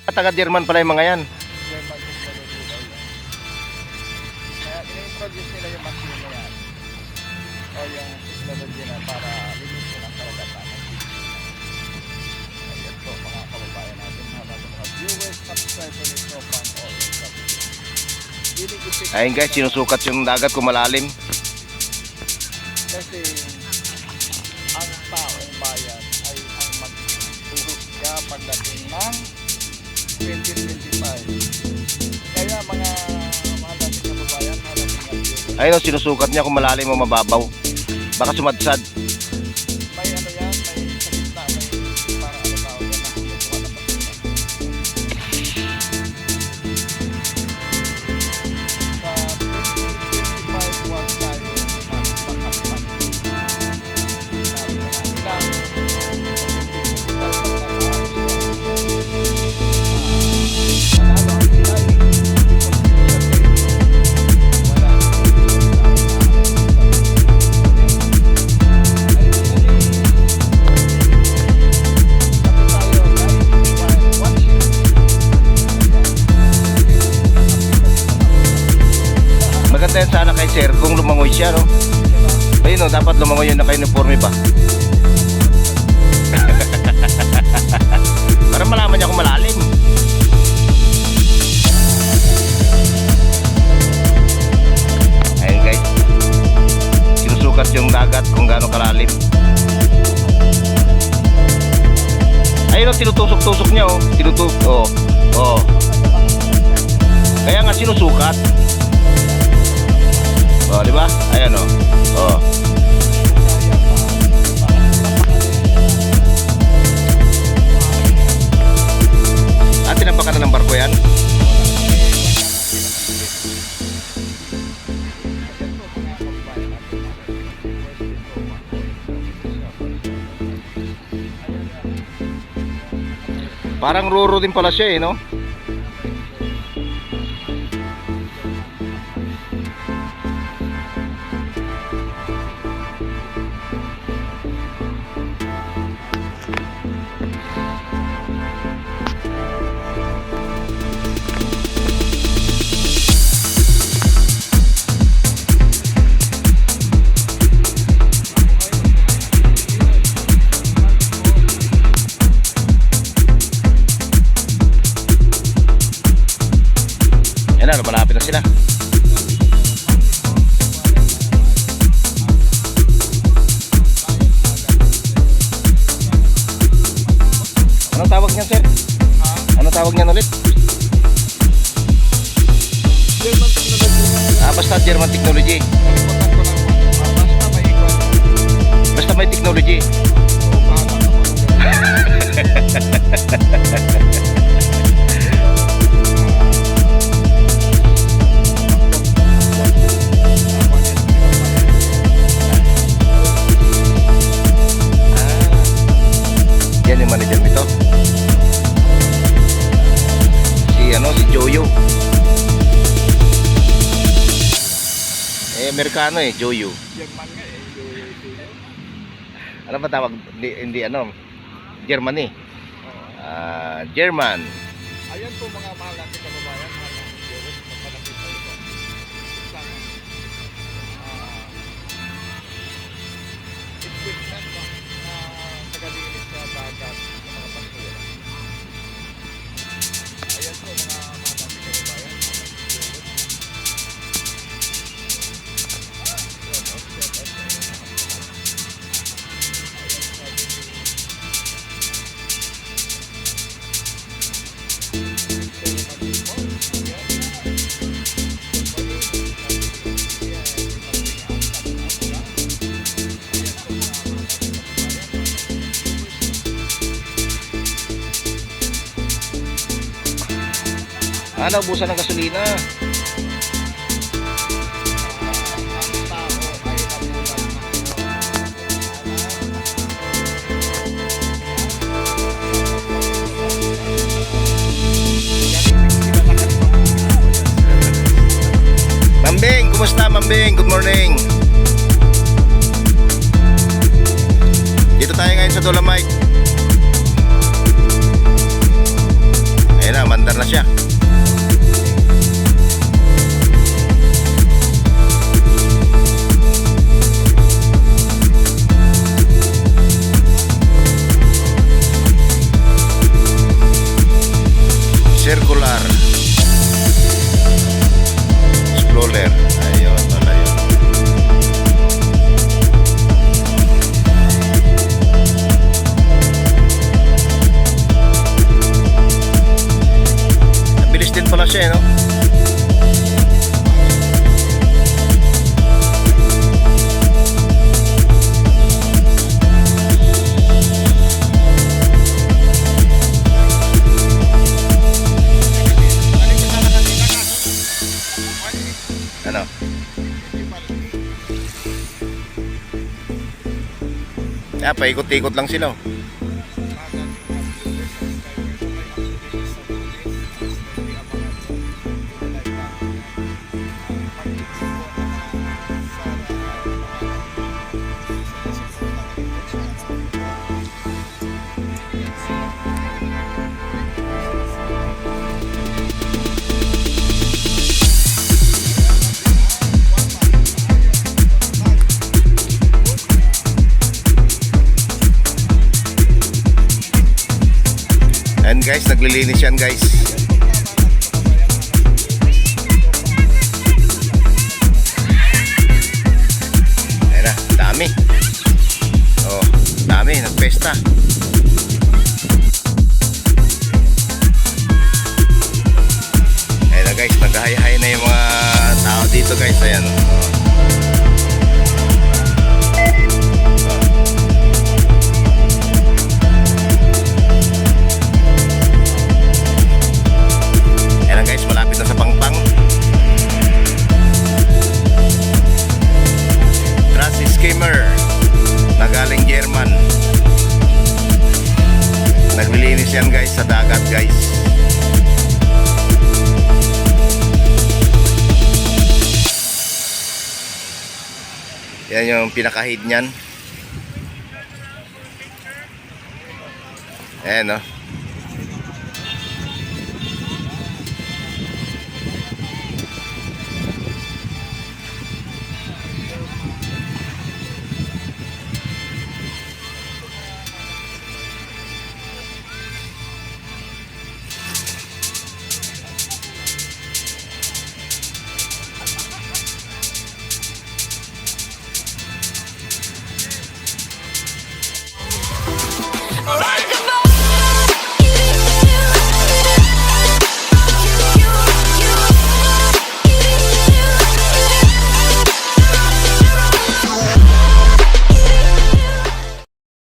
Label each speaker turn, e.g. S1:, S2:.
S1: Taga German pala yung mga yan.
S2: German technology daw yan. Kaya in-introduce nila yung machine na yan. O yung technology na para linisin ang karagatan ng Pilipinas. Ayan po mga kababayan natin, mga viewers, subscribers ni Tropang Oil.
S1: Ayun guys, sinusukat yung dagat kung malalim.
S2: Kasi ang taong bayan ay ang maghuhusga pagdating ng 2025. Kaya mga mahal natin kababayan, mahal natin mga viewers,
S1: Ayun, sinusukat niya kung malalim o mababaw. Baka sumadsad.
S2: may ano yan, may sa gitna, may parang ano tawag yan, nakikita na pagkita. Sa 2025 wag tayo magpakapag. Sabi na ilang 2025 panalo ang Pilay. Wala.
S1: Maganda yan sana kay sir kung lumangoy siya, no? Ayun, no, dapat lumangoy yung naka-uniforme pa. Para malaman niya kung malalim. Ayun guys, sinusukat yung dagat kung gaano kalalim. Ayun, no, tinutusok-tusok niya, oh. Tinutusok, oh. Kaya nga sinusukat. Oh, di ba? Ayan, oh. Oh. Tinapakan na ng barko yan. Parang ruro din pala siya, eh, no? Yan na, malapit na sila. Anong tawag niyan, sir? Anong tawag niyan ulit?
S2: German technology.
S1: Basta German technology.
S2: Kalimutan ko lang. Basta may ikon.
S1: Basta may technology.
S2: Oo, bahala ka
S1: Yan yung manager nito. Si Joyo. Amerikano Joyo.
S2: German nga eh.
S1: Ano ba tawag? Hindi Germany. German.
S2: Ayan po mga mahal natin kababayan, mahal natin viewers, magpanapit sa ito. Isang equipment na tagalinis sa dagat sa mga basura. Ayan po mga mahal natin kababayan, mahal natin viewers.
S1: Naubusan ng gasolina. Mambing, kumusta Mambing? Good morning. Dito tayo ngayon sa Dolomite. Ayan na, circular explorer. Ayun pala yun. Mabilis din pala siya, no? Ano? Paikot-ikot lang sila. Oh. Ayan guys, naglilinis yan guys. Ayan na, dami. Oh, dami, nagpesta. Ayan na guys, naghahay-hay na yung mga tao dito guys. Ayan. Guys, malapit na sa Pangpang. Trust skimmer na galing German. Naglilinis yan guys sa dagat guys. Yan yung pinaka-head nyan. Ayan, no?